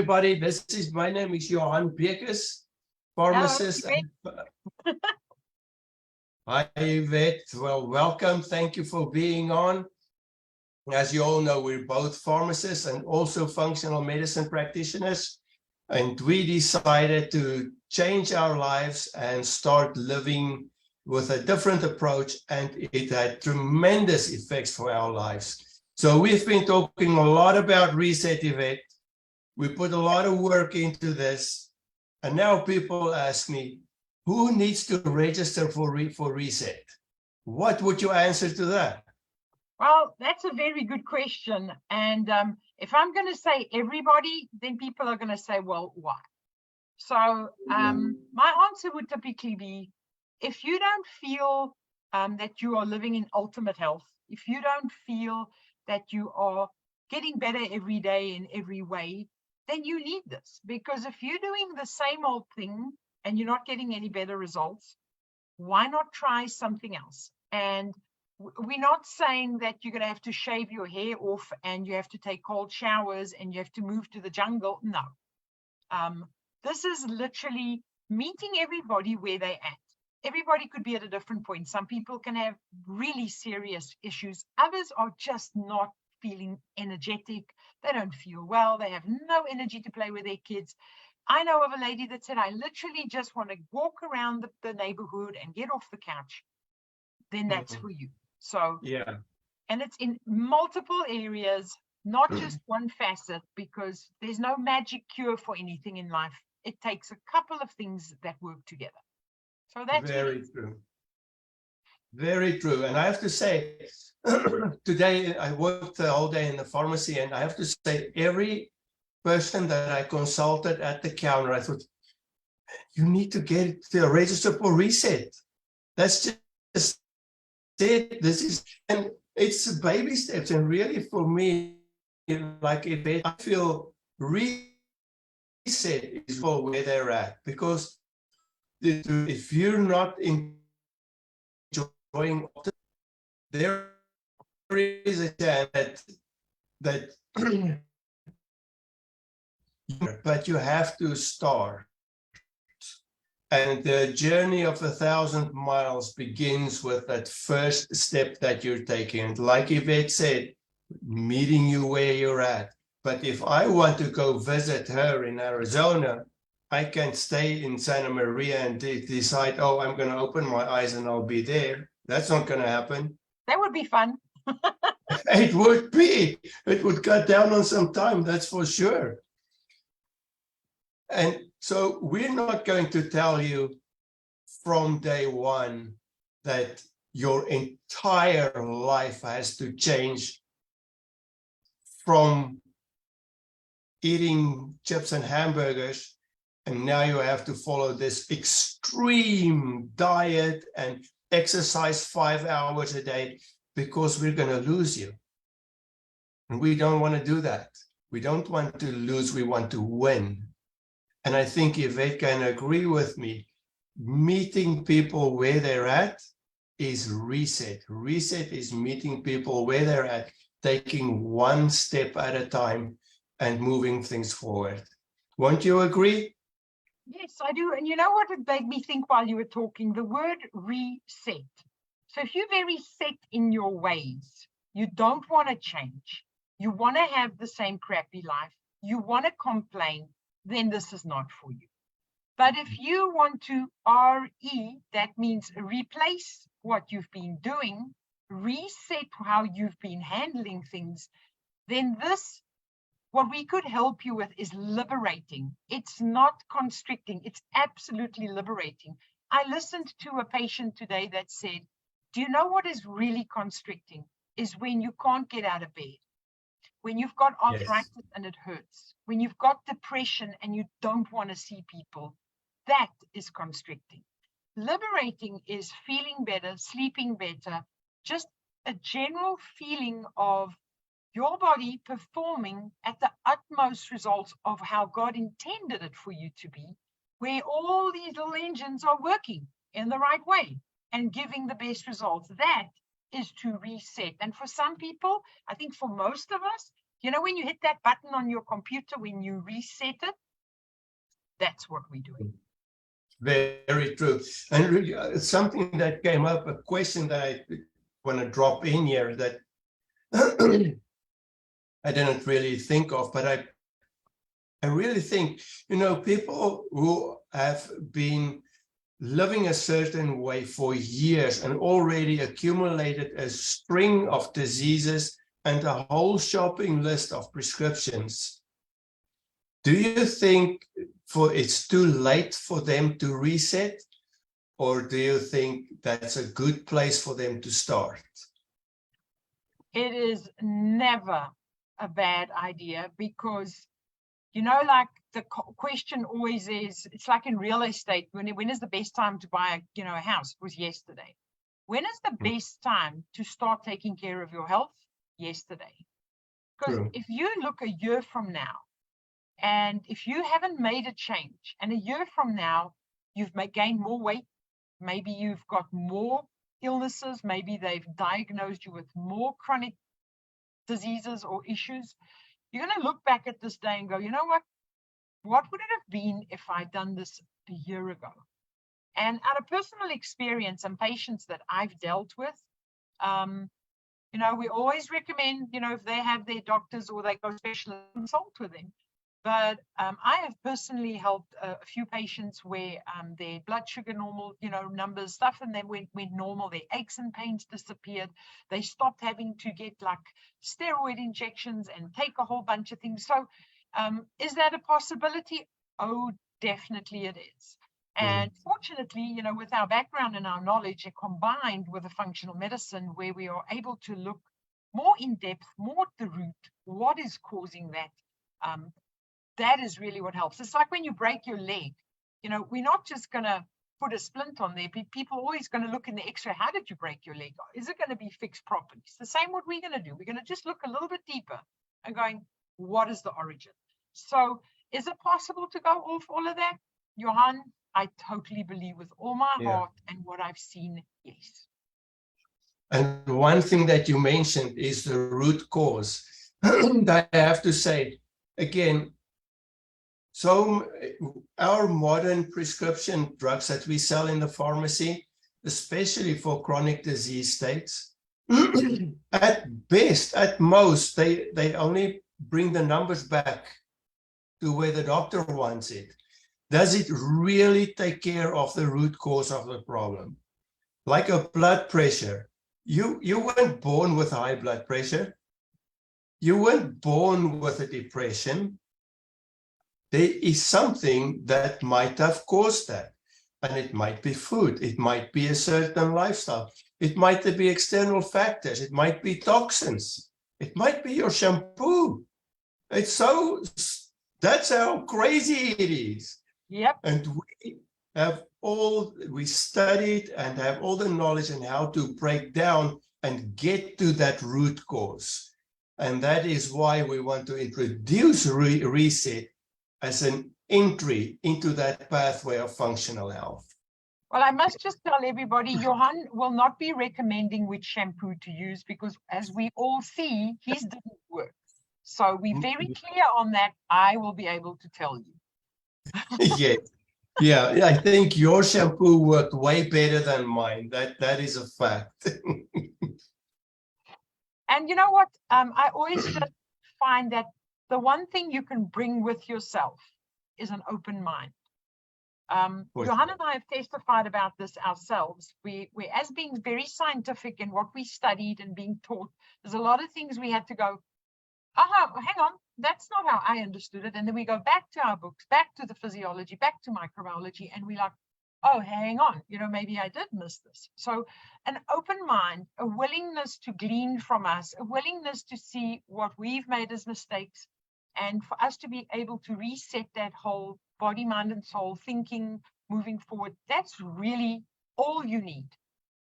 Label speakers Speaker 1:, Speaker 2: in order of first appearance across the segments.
Speaker 1: everybody. My name is Johann pharmacist. Hi, Yvette. Well, welcome. Thank you for being on. As you all know, we're both pharmacists and also functional medicine practitioners. And we decided to change our lives and start living with a different approach. And it had tremendous effects for our lives. So we've been talking a lot about Reset, Yvette. We put a lot of work into this. And now people ask me, who needs to register for Reset? What would you answer to that?
Speaker 2: Well, that's a very good question. And if I'm going to say everybody, then people are going to say, well, why? So my answer would typically be, if you don't feel that you are living in ultimate health, if you don't feel that you are getting better every day in every way, then you need this. Because if you're doing the same old thing and you're not getting any better results, why not try something else? And we're not saying that you're going to have to shave your hair off and you have to take cold showers and you have to move to the jungle. No. This is literally meeting everybody where they're at. Everybody could be at a different point. Some people can have really serious issues. Others are just not feeling energetic. They don't feel well. They have no energy to play with their kids. I know of a lady that said, I literally just want to walk around the neighborhood and get off the couch. Then that's for you. So, yeah. And it's in multiple areas, not just one facet, because there's no magic cure for anything in life. It takes a couple of things that work together. So that's
Speaker 1: very true. Very true. And I have to say, today I worked the whole day in the pharmacy, and I have to say, every person that I consulted at the counter, I thought, you need to get to register for Reset. That's just it. This is, and it's baby steps. And really, for me, like if I feel Reset is for where they're at, because if you're not enjoying, there is a chance that but you have to start. And the journey of 1,000 miles begins with that first step that you're taking. And like Yvette said, meeting you where you're at. But if I want to go visit her in Arizona, I can stay in Santa Maria and decide, oh, I'm going to open my eyes and I'll be there. That's not going to happen.
Speaker 2: That would be fun.
Speaker 1: It would be. It would cut down on some time, that's for sure. And so we're not going to tell you from day one that your entire life has to change from eating chips and hamburgers, and now you have to follow this extreme diet and exercise 5 hours a day, because we're going to lose you. And we don't want to do that. We don't want to lose, we want to win. And I think Yvette can agree with me. Meeting people where they're at is Reset. Reset is meeting people where they're at, taking one step at a time and moving things forward. Won't you agree?
Speaker 2: Yes, I do. And you know what it made me think while you were talking? The word reset. So if you're very set in your ways, you don't want to change, you want to have the same crappy life, you want to complain, then this is not for you. But if you want to that means replace what you've been doing, reset how you've been handling things, then this, what we could help you with, is liberating. It's not constricting, it's absolutely liberating. I listened to a patient today that said, do you know what is really constricting? Is when you can't get out of bed. When you've got arthritis and it hurts, when you've got depression and you don't want to see people, that is constricting. Liberating is feeling better, sleeping better, just a general feeling of your body performing at the utmost results of how God intended it for you to be, where all these little engines are working in the right way and giving the best results. That is to reset. And for some people, I think for most of us, You know, when you hit that button on your computer, when you reset it, that's what we're doing.
Speaker 1: Very true. And really, something that came up, a question that I want to drop in here that I didn't really think of, but I really think, you know, people who have been living a certain way for years and already accumulated a string of diseases and a whole shopping list of prescriptions. Do you think it's too late for them to reset, or do you think that's a good place for them to start?
Speaker 2: It is never a bad idea, because, you know, like the question always is, it's like in real estate, when is the best time to buy a house? It was yesterday. When is the best time to start taking care of your health? Yesterday. Because if you look a year from now, and if you haven't made a change, and a year from now, you've gained more weight, maybe you've got more illnesses, maybe they've diagnosed you with more chronic diseases or issues, you're going to look back at this day and go, you know what would it have been if I'd done this a year ago? And out of personal experience and patients that I've dealt with, you know, we always recommend, you know, if they have their doctors or they go specialist, consult with them. But I have personally helped a few patients where their blood sugar normal, you know, numbers, stuff, and then went normal. Their aches and pains disappeared. They stopped having to get like steroid injections and take a whole bunch of things. So is that a possibility? Oh, definitely it is. And fortunately, you know, with our background and our knowledge, combined with a functional medicine where we are able to look more in depth, more at the root, what is causing that? That is really what helps. It's like when you break your leg, you know, we're not just going to put a splint on there. People are always going to look in the x-ray. How did you break your leg? Is it going to be fixed properly? It's the same what we're going to do. We're going to just look a little bit deeper and going, what is the origin? So is it possible to go off all of that? Johann, I totally believe with all my heart and what I've seen, yes.
Speaker 1: And one thing that you mentioned is the root cause. I have to say, again, so our modern prescription drugs that we sell in the pharmacy, especially for chronic disease states, at best, at most, they only bring the numbers back to where the doctor wants it. Does it really take care of the root cause of the problem? Like a blood pressure, you weren't born with high blood pressure. You weren't born with a depression. There is something that might have caused that. And it might be food. It might be a certain lifestyle. It might be external factors. It might be toxins. It might be your shampoo. That's how crazy it is.
Speaker 2: Yep.
Speaker 1: And we studied and have all the knowledge on how to break down and get to that root cause. And that is why we want to introduce reset as an entry into that pathway of functional health.
Speaker 2: Well, I must just tell everybody, Johann will not be recommending which shampoo to use, because as we all see, his didn't work. So we're very clear on that. I will be able to tell you.
Speaker 1: Yeah, I think your shampoo worked way better than mine. That is a fact.
Speaker 2: And you know what? I always just find that the one thing you can bring with yourself is an open mind. Johann and I have testified about this ourselves. We as being very scientific in what we studied and being taught, there's a lot of things we had to go, hang on, that's not how I understood it. And then we go back to our books, back to the physiology, back to microbiology, and we're like, oh, hang on, you know, maybe I did miss this. So an open mind, a willingness to glean from us, a willingness to see what we've made as mistakes, and for us to be able to reset that whole body, mind, and soul thinking moving forward. That's really all you need,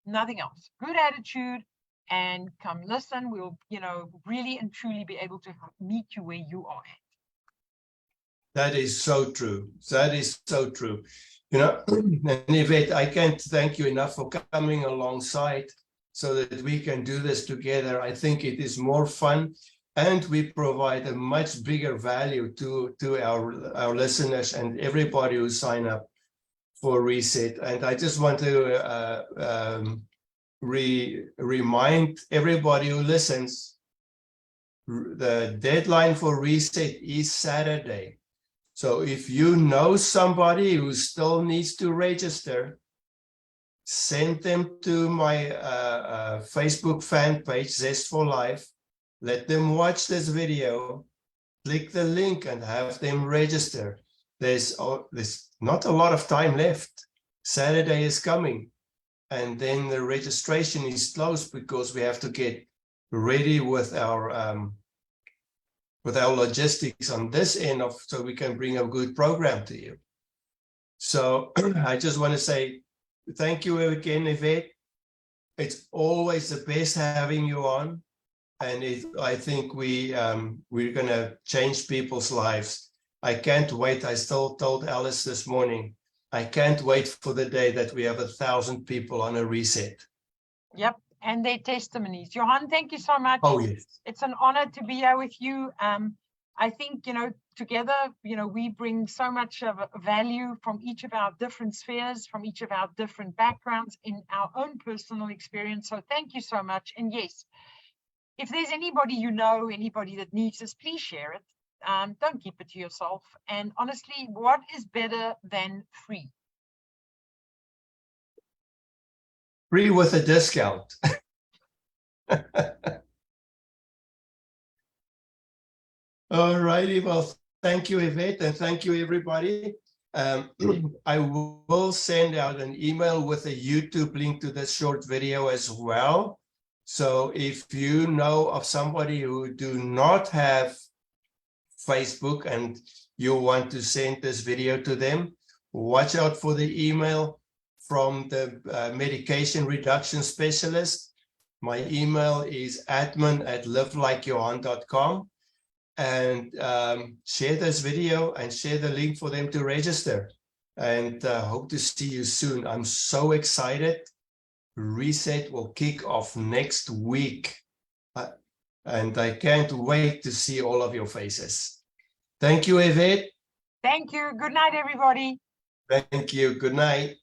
Speaker 2: nothing else. Good attitude, and come listen. We'll, you know, really and truly be able to meet you where you are at.
Speaker 1: That is so true. That is so true. You know, and Yvette, I can't thank you enough for coming alongside so that we can do this together. I think it is more fun and we provide a much bigger value to our listeners and everybody who sign up for Reset. And I just want to remind everybody who listens, the deadline for Reset is Saturday. So if you know somebody who still needs to register, send them to my Facebook fan page, Zest for Life. Let them watch this video, click the link and have them register. There's not a lot of time left. Saturday is coming. And then the registration is closed because we have to get ready with our logistics on this end so we can bring a good program to you. So I just want to say thank you again, Yvette. It's always the best having you on. And I think we're going to change people's lives. I can't wait. I still told Alice this morning, I can't wait for the day that we have 1,000 people on a Reset.
Speaker 2: Yep, and their testimonies. Johann, thank you so much.
Speaker 1: Oh, yes.
Speaker 2: It's an honor to be here with you. I think, together, we bring so much of value from each of our different spheres, from each of our different backgrounds in our own personal experience. So thank you so much. And yes, if there's anybody anybody that needs this, please share it. Don't keep it to yourself. And honestly, what is better than free?
Speaker 1: Free with a discount. All righty. Well, thank you, Yvette, and thank you, everybody. I will send out an email with a YouTube link to this short video as well. So if you know of somebody who do not have Facebook and you want to send this video to them, watch out for the email from the medication reduction specialist. My email is admin@livelikejohann.com, and share this video and share the link for them to register. And hope to see you soon. I'm so excited. Reset will kick off next week. And I can't wait to see all of your faces. Thank you, Yvette.
Speaker 2: Thank you. Good night, everybody.
Speaker 1: Thank you. Good night.